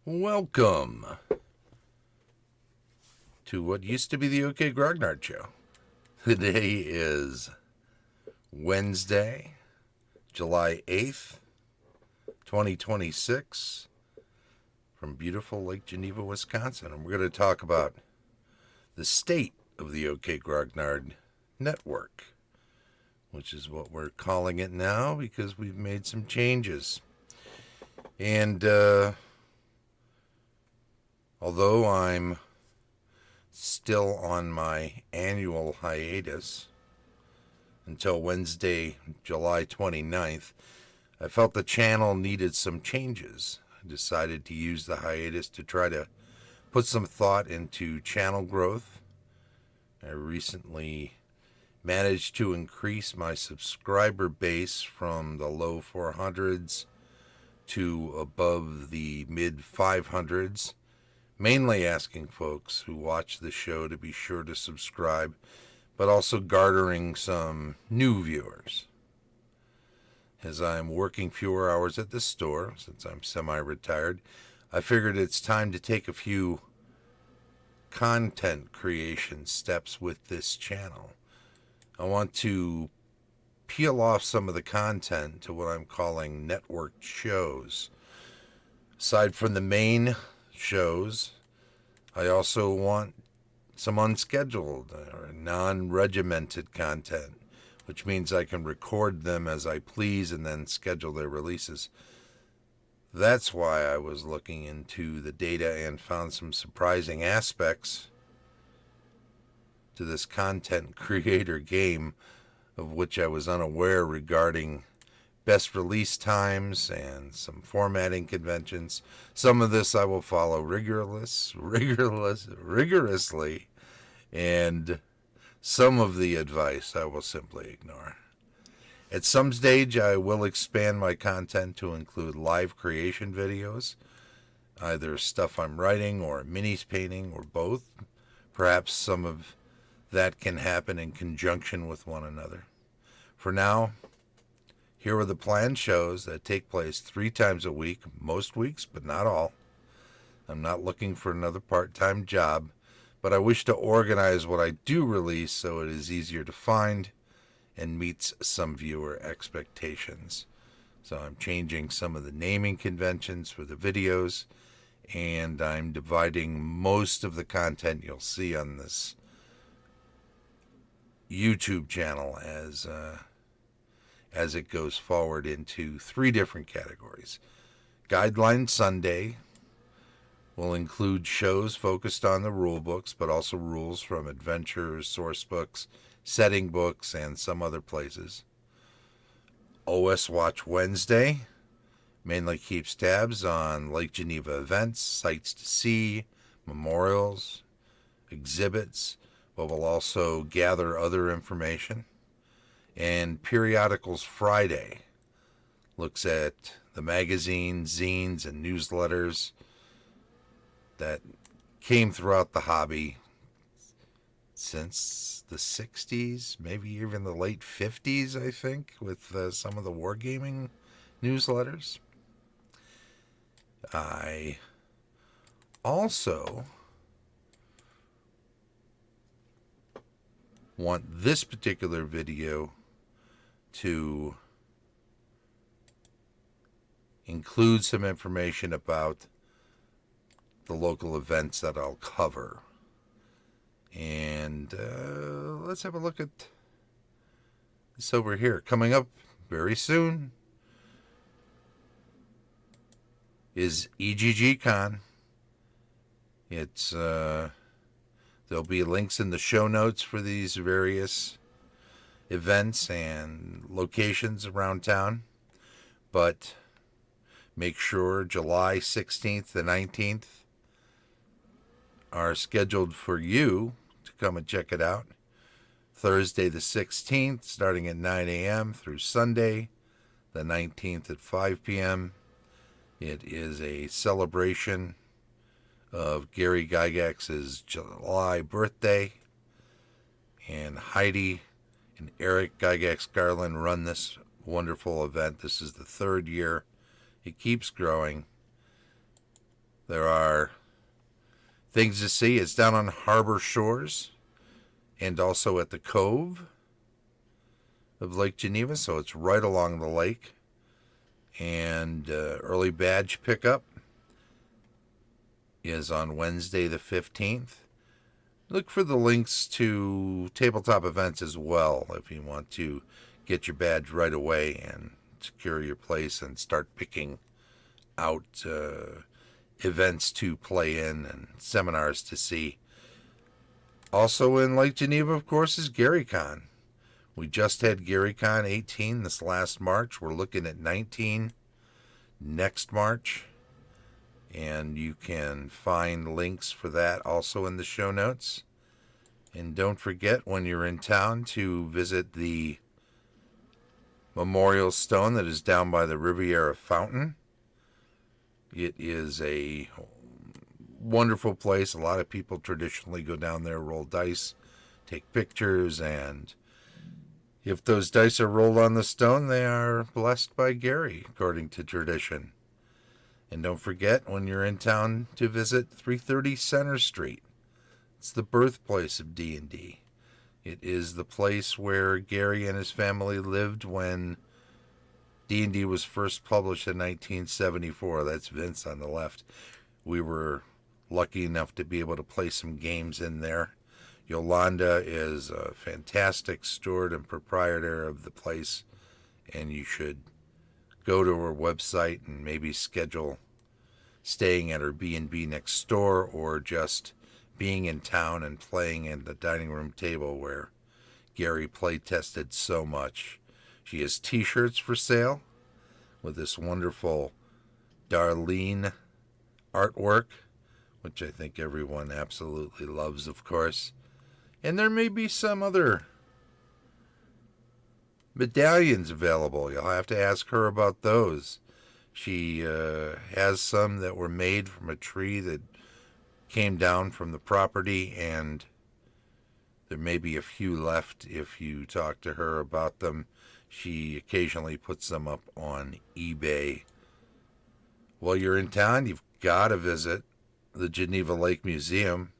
Welcome to what used to be the Okay Grognard Show. Today is Wednesday, July 8th, 2026, from beautiful Lake Geneva, Wisconsin. And we're going to talk about the state of the Okay Grognard Network, which is what we're calling it now because we've made some changes. And although I'm still on my annual hiatus until Wednesday, July 29th, I felt the channel needed some changes. I decided to use the hiatus to try to put some thought into channel growth. I recently managed to increase my subscriber base from the low 400s to above the mid 500s. Mainly asking folks who watch the show to be sure to subscribe, but also garnering some new viewers. As I'm working fewer hours at the store, since I'm semi-retired, I figured it's time to take a few content creation steps with this channel. I want to peel off some of the content to what I'm calling networked shows. Aside from the main shows, I also want some unscheduled or non-regimented content, which means I can record them as I please and then schedule their releases. That's why I was looking into the data and found some surprising aspects to this content creator game of which I was unaware regarding best release times and some formatting conventions. Some of this I will follow rigorously, and some of the advice I will simply ignore. At some stage, I will expand my content to include live creation videos, either stuff I'm writing or minis painting or both. Perhaps some of that can happen in conjunction with one another. For now, here are the planned shows that take place 3 times a week, most weeks, but not all. I'm not looking for another part-time job, but I wish to organize what I do release so it is easier to find and meets some viewer expectations. So I'm changing some of the naming conventions for the videos, and I'm dividing most of the content you'll see on this YouTube channel as it goes forward into 3 different categories. Guideline Sunday will include shows focused on the rule books, but also rules from adventures, source books, setting books, and some other places. OS Watch Wednesday mainly keeps tabs on Lake Geneva events, sights to see, memorials, exhibits, but will also gather other information. And Periodicals Friday looks at the magazines, zines, and newsletters that came throughout the hobby since the 60s, maybe even the late 50s, I think, with some of the wargaming newsletters. I also want this particular video to include some information about the local events that I'll cover. And let's have a look at this over here. Coming up very soon is EGGCon. It's there'll be links in the show notes for these various events and locations around town, but make sure July 16th to 19th are scheduled for you to come and check it out. Thursday the 16th starting at 9 a.m. through Sunday the 19th at 5 p.m. It is a celebration of Gary Gygax's July birthday, and Heidi and Eric Gygax Garland run this wonderful event. This is the 3rd year. It keeps growing. There are things to see. It's down on Harbor Shores and also at the Cove of Lake Geneva, so it's right along the lake. And early badge pickup is on Wednesday the 15th. Look for the links to tabletop events as well if you want to get your badge right away and secure your place and start picking out events to play in and seminars to see. Also in Lake Geneva, of course, is GaryCon. We just had GaryCon 18 this last March. We're looking at 19 next March. And you can find links for that also in the show notes. And don't forget, when you're in town, to visit the memorial stone that is down by the Riviera Fountain. It is a wonderful place. A lot of people traditionally go down there, roll dice, take pictures, and if those dice are rolled on the stone, they are blessed by Gary, according to tradition. And don't forget, when you're in town, to visit 330 Center Street. It's the birthplace of D&D. It is the place where Gary and his family lived when D&D was first published in 1974. That's Vince on the left. We were lucky enough to be able to play some games in there. Yolanda is a fantastic steward and proprietor of the place, and you should go to her website and maybe schedule staying at her B&B next door, or just being in town and playing at the dining room table where Gary play tested so much. She has t-shirts for sale with this wonderful Darlene artwork, which I think everyone absolutely loves, of course. And there may be some other medallions available. You'll have to ask her about those. She has some that were made from a tree that came down from the property, and there may be a few left if you talk to her about them. She occasionally puts them up on eBay. While you're in town, you've got to visit the Geneva Lake Museum,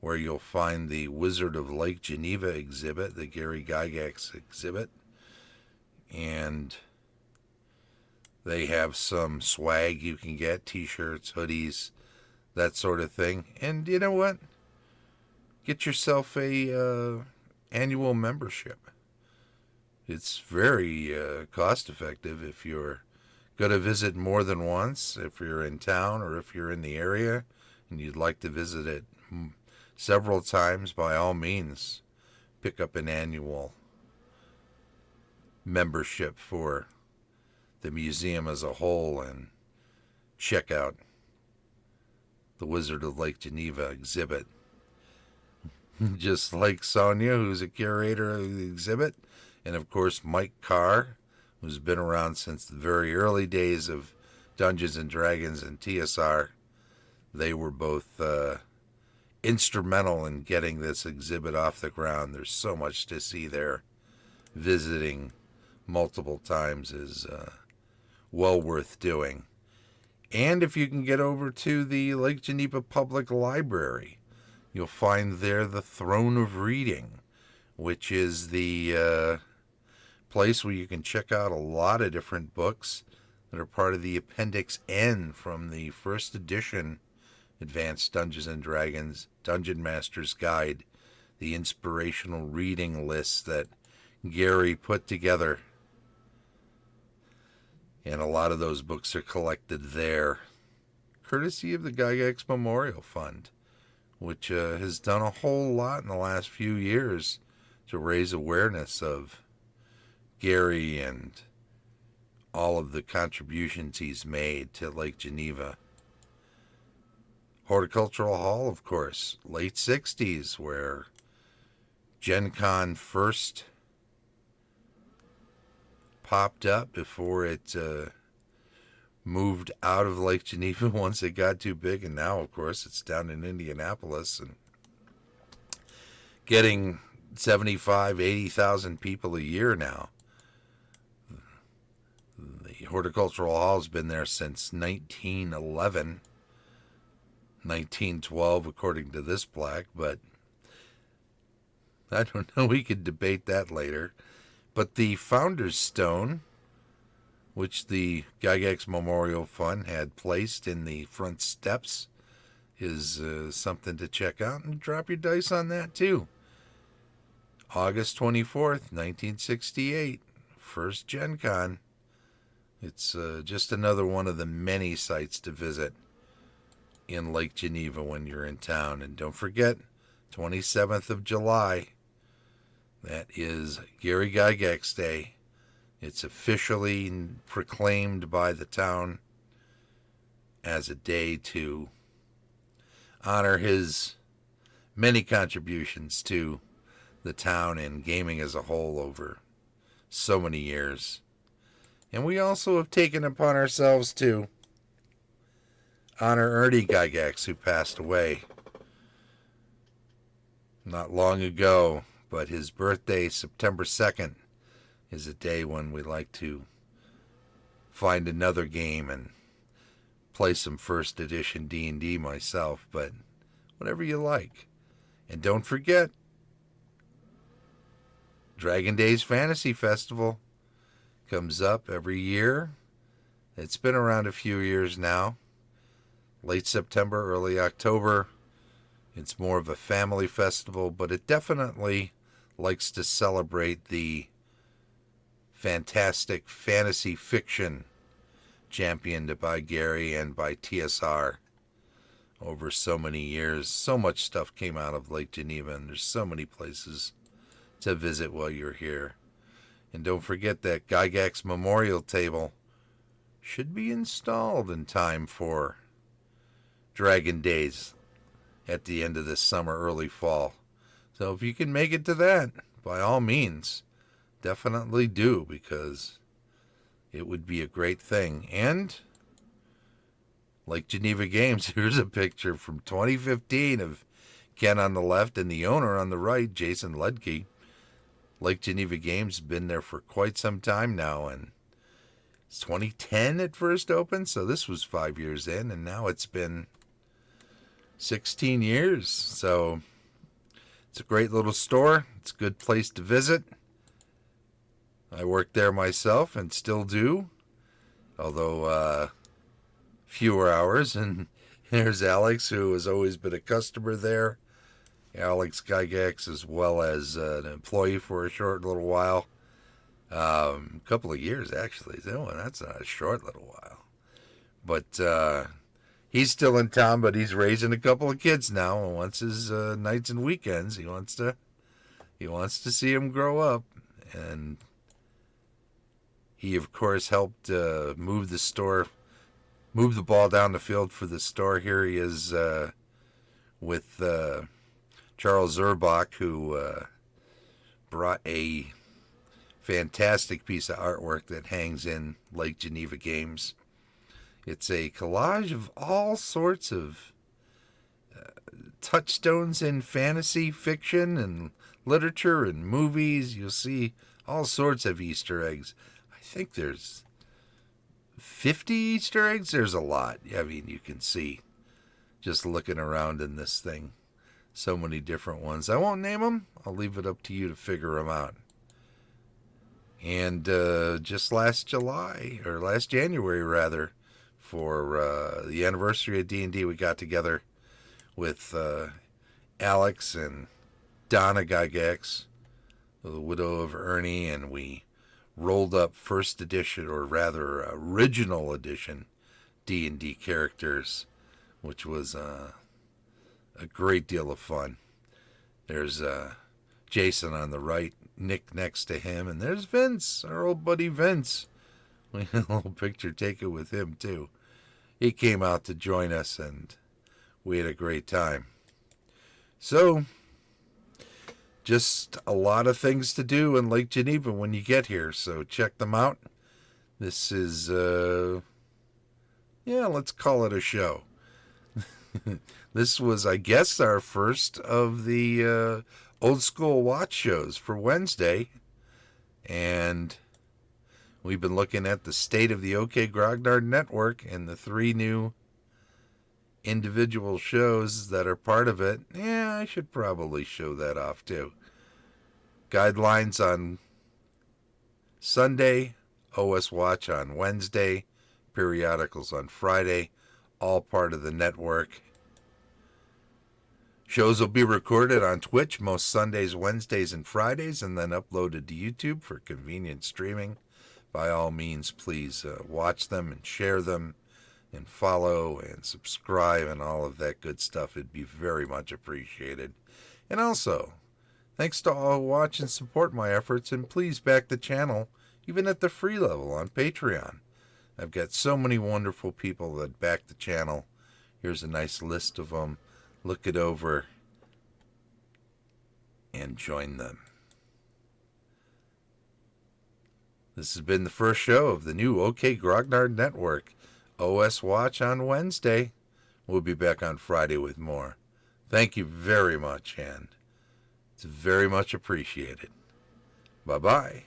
where you'll find the Wizard of Lake Geneva exhibit, the Gary Gygax exhibit. And they have some swag you can get, t-shirts, hoodies, that sort of thing. And you know what? Get yourself a annual membership. It's very cost effective if you're going to visit more than once, if you're in town or if you're in the area and you'd like to visit it several times. By all means, pick up an annual membership for the museum as a whole and check out the Wizard of Lake Geneva exhibit. Just like Sonia, who's a curator of the exhibit, and of course Mike Carr, who's been around since the very early days of Dungeons and Dragons and TSR. They were both instrumental in getting this exhibit off the ground. There's so much to see there. Visiting multiple times is well worth doing. And if you can get over to the Lake Geneva Public Library, you'll find there the Throne of Reading, which is the place where you can check out a lot of different books that are part of the Appendix N from the first edition Advanced Dungeons and Dragons Dungeon Master's Guide, the inspirational reading list that Gary put together. And a lot of those books are collected there, courtesy of the Gygax Memorial Fund, which has done a whole lot in the last few years to raise awareness of Gary and all of the contributions he's made to Lake Geneva. Horticultural Hall, of course, late 60s, where Gen Con first popped up before it moved out of Lake Geneva once it got too big, and now, of course, it's down in Indianapolis and getting 75, 80,000 people a year now. The Horticultural Hall's been there since 1911, 1912 according to this plaque, but I don't know, we could debate that later. But the Founder's Stone, which the Gygax Memorial Fund had placed in the front steps, is something to check out, and drop your dice on that too. August 24th, 1968, first Gen Con. It's just another one of the many sites to visit in Lake Geneva when you're in town. And don't forget, 27th of July, that is Gary Gygax Day. It's officially proclaimed by the town as a day to honor his many contributions to the town and gaming as a whole over so many years. And we also have taken upon ourselves to honor Ernie Gygax, who passed away not long ago, but his birthday, September 2nd, is a day when we like to find another game and play some first edition D&D myself, but whatever you like. And don't forget, Dragon Days Fantasy Festival comes up every year. It's been around a few years now. Late September, early October. It's more of a family festival, but it definitely likes to celebrate the fantastic fantasy fiction championed by Gary and by TSR over so many years. So much stuff came out of Lake Geneva, and there's so many places to visit while you're here. And don't forget that Gygax Memorial Table should be installed in time for Dragon Days at the end of this summer, early fall. So if you can make it to that, by all means, definitely do, because it would be a great thing. And Lake Geneva Games, here's a picture from 2015 of Ken on the left and the owner on the right, Jason Ledke. Lake Geneva Games has been there for quite some time now, and it's 2010 it first opened, so this was 5 years in, and now it's been 16 years. So it's a great little store. It's a good place to visit. I worked there myself and still do, although fewer hours. And there's Alex, who has always been a customer there. Alex Gygax, as well as an employee for a short little while. A couple of years, actually. That's not a short little while. But he's still in town, but he's raising a couple of kids now, and wants his nights and weekends. He wants to see them grow up. And he, of course, helped move the ball down the field for the store. Here he is with Charles Zerbach, who brought a fantastic piece of artwork that hangs in Lake Geneva Games. It's a collage of all sorts of touchstones in fantasy fiction and literature and movies. You'll see all sorts of Easter eggs. I think there's 50 Easter eggs. There's a lot. I mean, you can see just looking around in this thing. So many different ones. I won't name them. I'll leave it up to you to figure them out. And just last January rather, for the anniversary of D&D, we got together with Alex and Donna Gygax, the widow of Ernie, and we rolled up first edition, or rather original edition, D&D characters, which was a great deal of fun. There's Jason on the right, Nick next to him, and there's Vince, our old buddy Vince. We had a little picture taken with him too. He came out to join us, and we had a great time. So, just a lot of things to do in Lake Geneva when you get here, so check them out. This is, let's call it a show. This was, I guess, our first of the old school watch shows for Wednesday, and we've been looking at the state of the Okay Grognard Network and the 3 new individual shows that are part of it, I should probably show that off too. Guidelines on Sunday, OS Watch on Wednesday, Periodicals on Friday, all part of the network. Shows will be recorded on Twitch most Sundays, Wednesdays, and Fridays, and then uploaded to YouTube for convenient streaming. By all means, please watch them and share them and follow and subscribe and all of that good stuff. It'd be very much appreciated. And also, thanks to all who watch and support my efforts, and please back the channel, even at the free level on Patreon. I've got so many wonderful people that back the channel. Here's a nice list of them. Look it over and join them. This has been the first show of the new Okay Grognard Network. OS Watch on Wednesday. We'll be back on Friday with more. Thank you very much, and it's very much appreciated. Bye-bye.